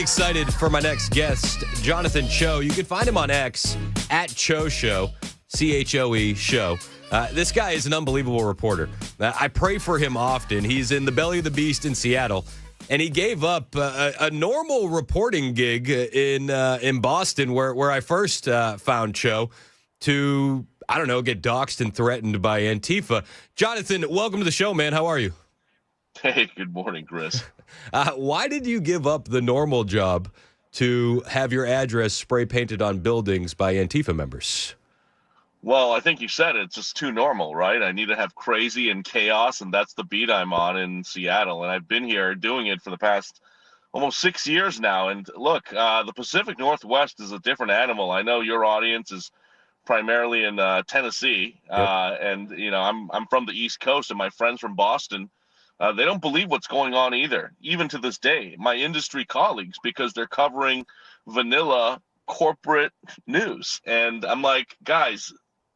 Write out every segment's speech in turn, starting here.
excited for my next guest, Jonathan Choe. You can find him on X at Choe Show, CHOE Show. This guy is an unbelievable reporter. I pray for him often. He's in the belly of the beast in Seattle, and he gave up a normal reporting gig in Boston, where I first found Choe, to, I don't know, get doxxed and threatened by Antifa. Jonathan, welcome to the show, man. How are you? Hey, good morning, Chris. Why did you give up the normal job to have your address spray painted on buildings by Antifa members? Well, I think you said it. It's just too normal, right? I need to have crazy and chaos, and that's the beat I'm on in Seattle. And I've been here doing it for the past almost 6 years now. And look, the Pacific Northwest is a different animal. I know your audience is primarily in Tennessee, and I'm from the East Coast, and my friends from Boston, they don't believe what's going on either, even to this day. My industry colleagues, because they're covering vanilla corporate news. And I'm like, guys,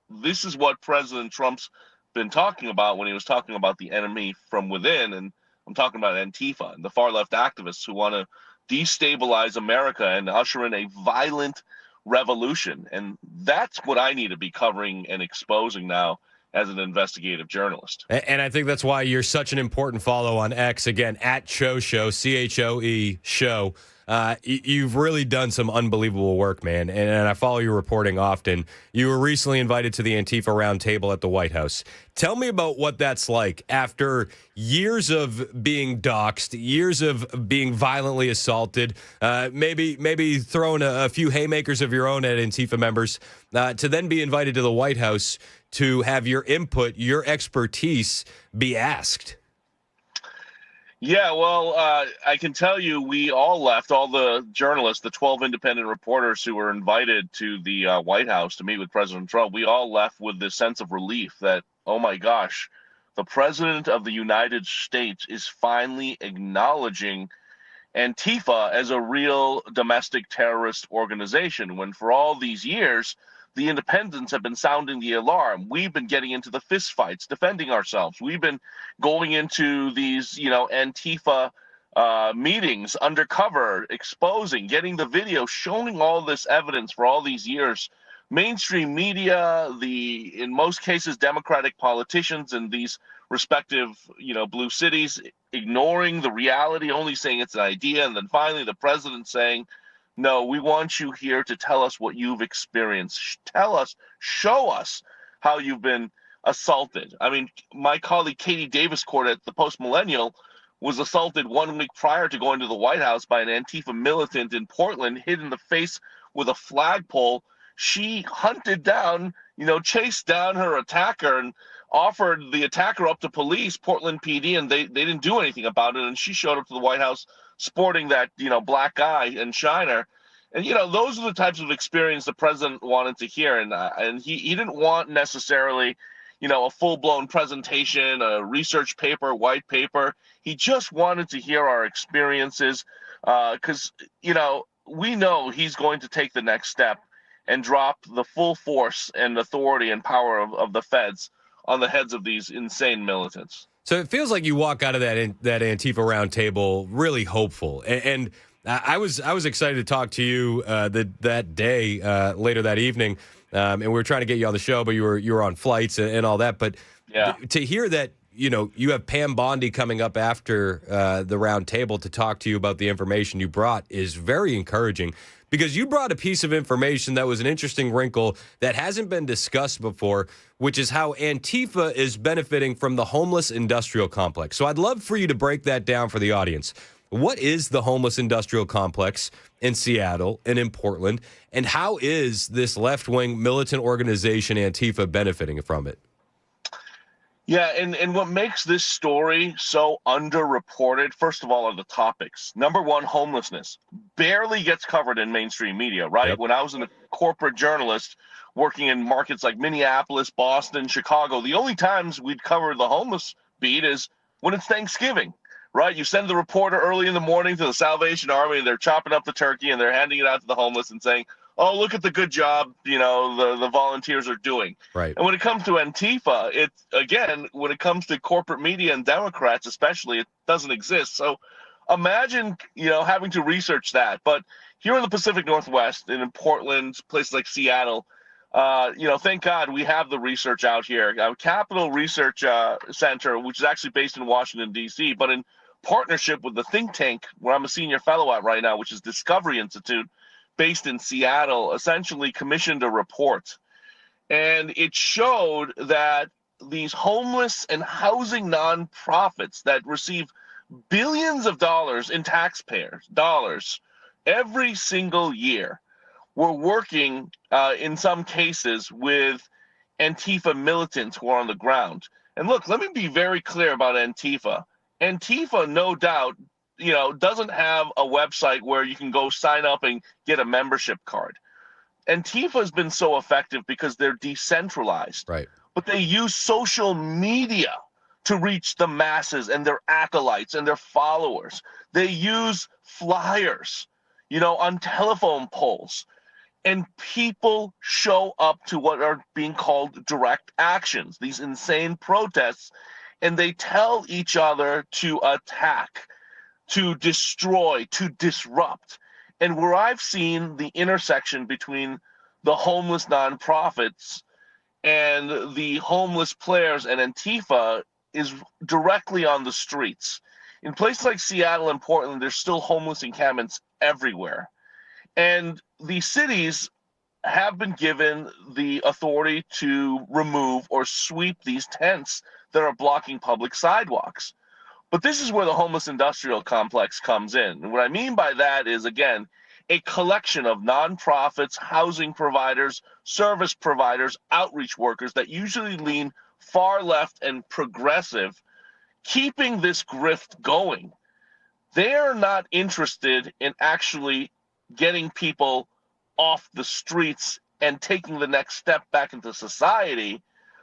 this is what President Trump's been talking about when he was talking about the enemy from within. And I'm talking about Antifa and the far left activists who want to destabilize America and usher in a violent revolution. And that's what I need to be covering and exposing now as an investigative journalist. And I think that's why you're such an important follow on X, again, at Choe Show, CHOE Show. You've really done some unbelievable work, man, and I follow your reporting often. You were recently invited to the Antifa Roundtable at the White House. Tell me about what that's like after years of being doxxed, years of being violently assaulted, maybe throwing a few haymakers of your own at Antifa members, to then be invited to the White House to have your input, your expertise be asked. Yeah, well, I can tell you we all left, all the journalists, the 12 independent reporters who were invited to the White House to meet with President Trump, we all left with this sense of relief that, oh my gosh, the President of the United States is finally acknowledging Antifa as a real domestic terrorist organization, when for all these years, the independents have been sounding the alarm. We've been getting into the fistfights, defending ourselves. We've been going into these, Antifa meetings undercover, exposing, getting the video, showing all this evidence for all these years. Mainstream media, in most cases, Democratic politicians in these respective, blue cities, ignoring the reality, only saying it's an idea. And then finally, the president saying, no, we want you here to tell us what you've experienced. Tell us, show us how you've been assaulted. I mean, my colleague Katie Davis-Court at the Post Millennial was assaulted 1 week prior to going to the White House by an Antifa militant in Portland, hit in the face with a flagpole. She hunted down, chased down her attacker and offered the attacker up to police, Portland PD, and they didn't do anything about it. And she showed up to the White House sporting that, black eye and shiner. And, those are the types of experience the president wanted to hear. And he didn't want necessarily, a full-blown presentation, a research paper, white paper. He just wanted to hear our experiences because, we know he's going to take the next step and drop the full force and authority and power of the feds on the heads of these insane militants. So it feels like you walk out of that Antifa roundtable really hopeful, and I was excited to talk to you that day later that evening, and we were trying to get you on the show, but you were on flights and all that. But yeah, to hear that you have Pam Bondi coming up after the roundtable to talk to you about the information you brought is very encouraging. Because you brought a piece of information that was an interesting wrinkle that hasn't been discussed before, which is how Antifa is benefiting from the homeless industrial complex. So I'd love for you to break that down for the audience. What is the homeless industrial complex in Seattle and in Portland, and how is this left-wing militant organization Antifa benefiting from it? Yeah, and what makes this story so underreported, first of all, are the topics. Number one, homelessness. Barely gets covered in mainstream media, right? Yep. When I was a corporate journalist working in markets like Minneapolis, Boston, Chicago, the only times we'd cover the homeless beat is when it's Thanksgiving, right? You send the reporter early in the morning to the Salvation Army, and they're chopping up the turkey, and they're handing it out to the homeless and saying, oh, look at the good job, the volunteers are doing. Right. And when it comes to Antifa, when it comes to corporate media and Democrats especially, it doesn't exist. So imagine, having to research that. But here in the Pacific Northwest, and in Portland, places like Seattle, thank God we have the research out here. Capital Research Center, which is actually based in Washington, D.C., but in partnership with the think tank where I'm a senior fellow at right now, which is Discovery Institute, based in Seattle, essentially commissioned a report. And it showed that these homeless and housing nonprofits that receive billions of dollars in taxpayer dollars every single year were working, in some cases, with Antifa militants who are on the ground. And look, let me be very clear about Antifa. Antifa, no doubt, doesn't have a website where you can go sign up and get a membership card. Antifa has been so effective because they're decentralized. Right. But they use social media to reach the masses and their acolytes and their followers. They use flyers, on telephone poles. And people show up to what are being called direct actions, these insane protests, and they tell each other to attack, to destroy, to disrupt. And where I've seen the intersection between the homeless nonprofits and the homeless players and Antifa is directly on the streets. In places like Seattle and Portland, there's still homeless encampments everywhere. And the cities have been given the authority to remove or sweep these tents that are blocking public sidewalks. But this is where the homeless industrial complex comes in. And what I mean by that is, again, a collection of nonprofits, housing providers, service providers, outreach workers that usually lean far left and progressive, keeping this grift going. They're not interested in actually getting people off the streets and taking the next step back into society.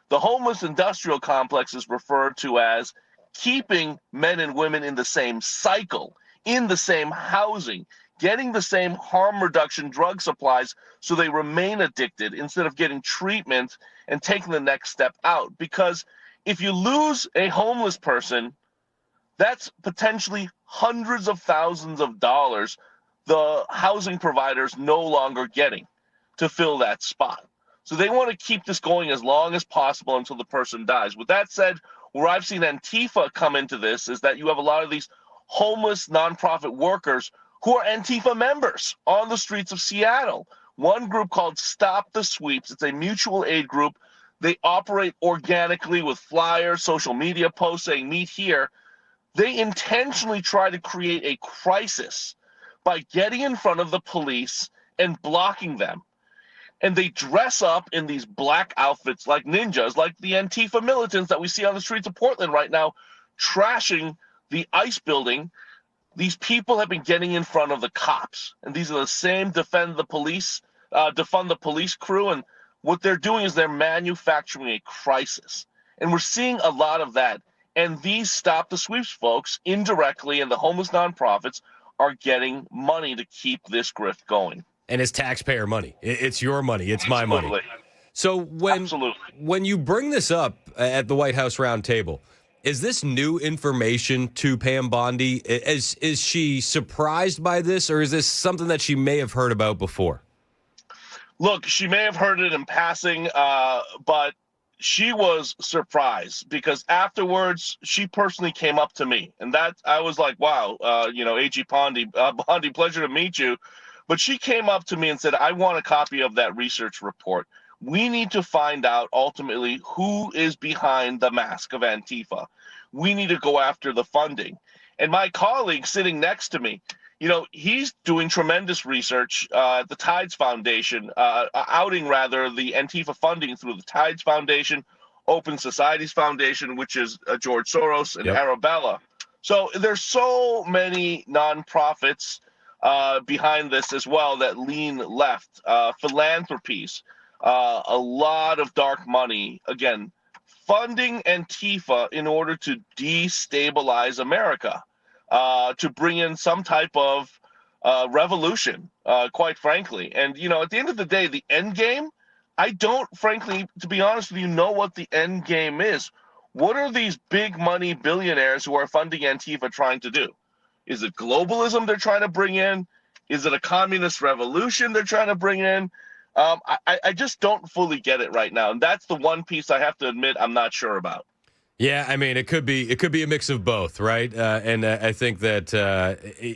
The homeless industrial complex is referred to as keeping men and women in the same cycle, in the same housing, getting the same harm reduction drug supplies so they remain addicted instead of getting treatment and taking the next step out. Because if you lose a homeless person, that's potentially hundreds of thousands of dollars the housing providers no longer getting to fill that spot. So they want to keep this going as long as possible until the person dies. With that said, where I've seen Antifa come into this is that you have a lot of these homeless nonprofit workers who are Antifa members on the streets of Seattle. One group called Stop the Sweeps. It's a mutual aid group. They operate organically with flyers, social media posts saying, meet here. They intentionally try to create a crisis by getting in front of the police and blocking them. And they dress up in these black outfits like ninjas, like the Antifa militants that we see on the streets of Portland right now, trashing the ICE building. These people have been getting in front of the cops. And these are the same defund the police crew. And what they're doing is they're manufacturing a crisis. And we're seeing a lot of that. And these Stop the Sweeps folks, indirectly, and the homeless nonprofits are getting money to keep this grift going. And it's taxpayer money. It's your money. It's my money. So when you bring this up at the White House Roundtable, is this new information to Pam Bondi? Is she surprised by this, or is this something that she may have heard about before? Look, she may have heard it in passing, but she was surprised because afterwards she personally came up to me, and that I was like, wow, AG Bondi, pleasure to meet you. But she came up to me and said, I want a copy of that research report. We need to find out ultimately who is behind the mask of Antifa. We need to go after the funding. And my colleague sitting next to me, he's doing tremendous research at the Tides Foundation, outing the Antifa funding through the Tides Foundation, Open Societies Foundation, which is George Soros and Arabella. So there's so many nonprofits behind this as well that lean left, philanthropies, a lot of dark money, again, funding Antifa in order to destabilize America, to bring in some type of revolution, quite frankly. And, at the end of the day, the end game, I don't, frankly, to be honest with you, know what the end game is. What are these big money billionaires who are funding Antifa trying to do? Is it globalism they're trying to bring in? Is it a communist revolution they're trying to bring in? I just don't fully get it right now. And that's the one piece I have to admit I'm not sure about. Yeah, I mean, it could be a mix of both, right? And I think that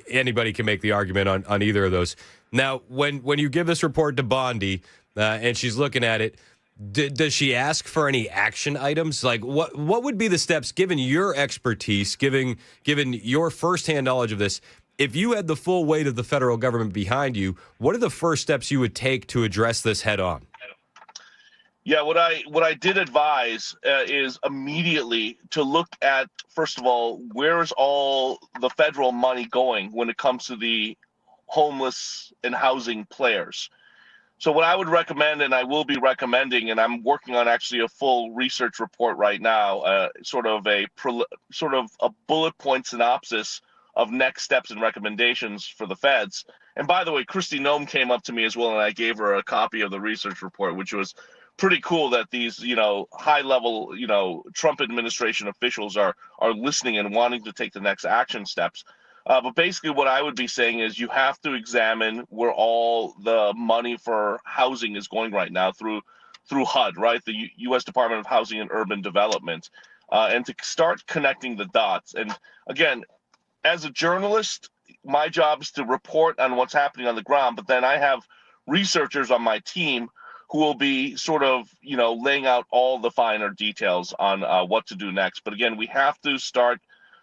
anybody can make the argument on either of those. Now, when you give this report to Bondi and she's looking at it, does she ask for any action items? Like, what would be the steps, given your expertise, given your firsthand knowledge of this? If you had the full weight of the federal government behind you, what are the first steps you would take to address this head on? Yeah, what I did advise is immediately to look at, first of all, where is all the federal money going when it comes to the homeless and housing players. So what I would recommend, and I will be recommending, and I'm working on actually a full research report right now, sort of a bullet point synopsis of next steps and recommendations for the feds. And by the way, Kristi Noem came up to me as well, and I gave her a copy of the research report, which was pretty cool that these, high level, Trump administration officials are listening and wanting to take the next action steps. But basically what I would be saying is you have to examine where all the money for housing is going right now through HUD, right? The U.S. Department of Housing and Urban Development, and to start connecting the dots. And again, as a journalist, my job is to report on what's happening on the ground, but then I have researchers on my team who will be sort of, laying out all the finer details on what to do next. But again, we have to start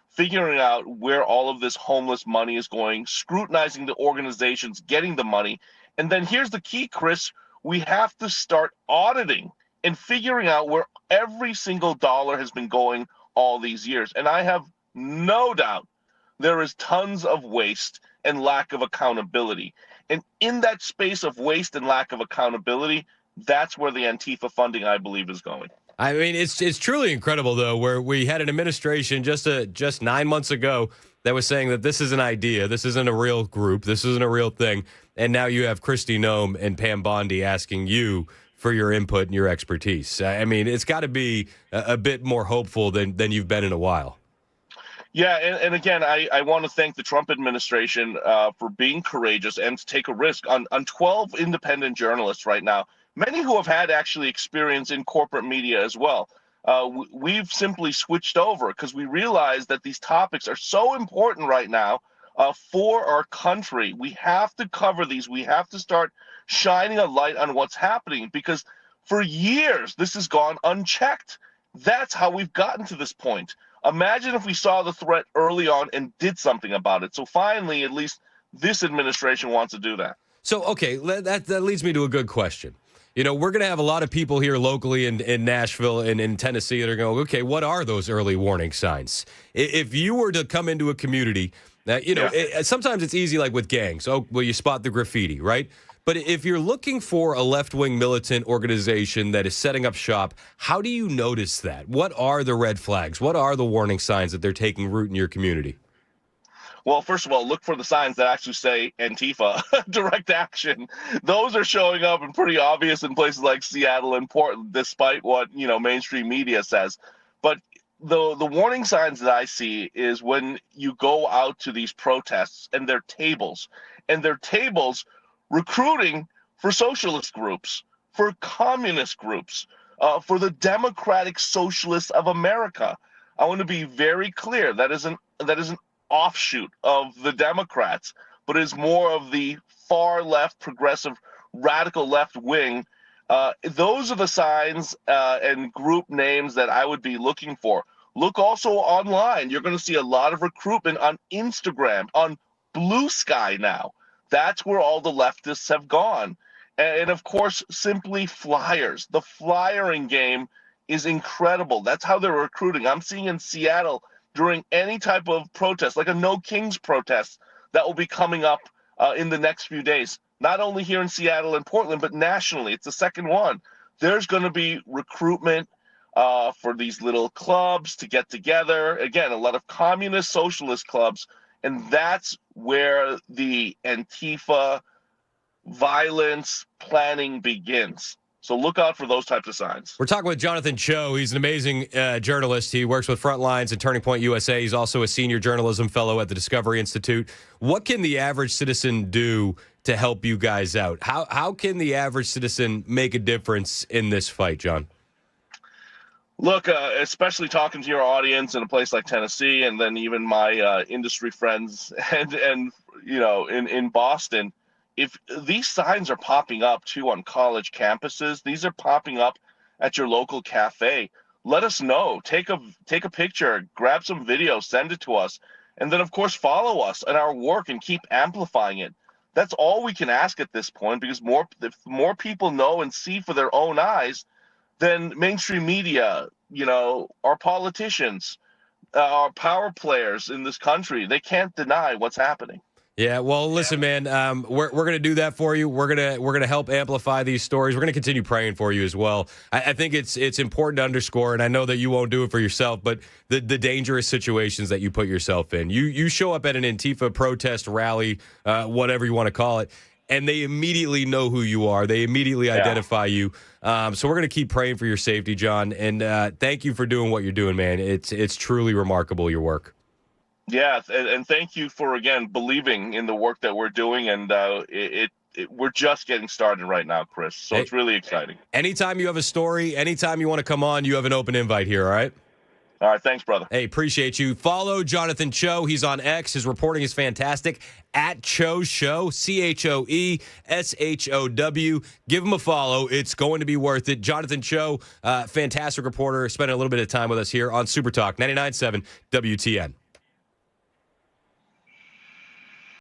figuring out where all of this homeless money is going, scrutinizing the organizations getting the money. And then here's the key, Chris, we have to start auditing and figuring out where every single dollar has been going all these years. And I have no doubt there is tons of waste and lack of accountability. And in that space of waste and lack of accountability, that's where the Antifa funding, I believe, is going. I mean, it's truly incredible, though, where we had an administration just 9 months ago that was saying that this is an idea, this isn't a real group, this isn't a real thing, and now you have Kristi Noem and Pam Bondi asking you for your input and your expertise. I mean, it's got to be a bit more hopeful than you've been in a while. Yeah, and again, I want to thank the Trump administration for being courageous and to take a risk on 12 independent journalists right now, many who have had actually experience in corporate media as well. We've simply switched over because we realize that these topics are so important right now for our country. We have to cover these. We have to start shining a light on what's happening because for years this has gone unchecked. That's how we've gotten to this point. Imagine if we saw the threat early on and did something about it. So finally, at least this administration wants to do that. So, okay, that leads me to a good question. We're going to have a lot of people here locally in Nashville and in Tennessee that are going, okay, what are those early warning signs? If you were to come into a community, sometimes it's easy, like with gangs. Oh, well, you spot the graffiti, right? But if you're looking for a left-wing militant organization that is setting up shop, how do you notice that? What are the red flags? What are the warning signs that they're taking root in your community? Well, first of all, look for the signs that actually say Antifa, direct action. Those are showing up and pretty obvious in places like Seattle and Portland, despite what, mainstream media says. But the warning signs that I see is when you go out to these protests and their tables recruiting for socialist groups, for communist groups, for the Democratic Socialists of America. I want to be very clear. That is an offshoot of the Democrats, but is more of the far left, progressive, radical left wing. Those are the signs and group names that I would be looking for. Look also online. You're going to see a lot of recruitment on Instagram, on Blue Sky now. That's where all the leftists have gone. And of course, simply flyers. The flyering game is incredible. That's how they're recruiting. I'm seeing in Seattle during any type of protest, like a No Kings protest that will be coming up in the next few days, not only here in Seattle and Portland, but nationally. It's the second one. There's going to be recruitment for these little clubs to get together. Again, a lot of communist socialist clubs. And that's where the Antifa violence planning begins. So look out for those types of signs. We're talking with Jonathan Choe. He's an amazing journalist. He works with Frontlines and Turning Point USA. He's also a senior journalism fellow at the Discovery Institute. What can the average citizen do to help you guys out? How can the average citizen make a difference in this fight, John? Look, especially talking to your audience in a place like Tennessee, and then even my industry friends, and in Boston. If these signs are popping up too on college campuses, these are popping up at your local cafe. Let us know. Take a picture, grab some video, send it to us, and then of course follow us in our work and keep amplifying it. That's all we can ask at this point, because if more people know and see for their own eyes, then mainstream media, our politicians, our power players in this country, they can't deny what's happening. Yeah, well, listen, man, we're going to do that for you. We're gonna help amplify these stories. We're going to continue praying for you as well. I think it's important to underscore, and I know that you won't do it for yourself, but the dangerous situations that you put yourself in. You show up at an Antifa protest rally, whatever you want to call it, and they immediately know who you are. They immediately identify you. So we're going to keep praying for your safety, John, and thank you for doing what you're doing, man. It's truly remarkable, your work. Yeah, and thank you for, again, believing in the work that we're doing, and we're just getting started right now, Chris, so it's really exciting. Anytime you have a story, anytime you want to come on, you have an open invite here, all right? All right, thanks, brother. Hey, appreciate you. Follow Jonathan Choe. He's on X. His reporting is fantastic. At Choe Show, ChoeShow. Give him a follow. It's going to be worth it. Jonathan Choe, fantastic reporter, spending a little bit of time with us here on Super Talk 99.7 WTN.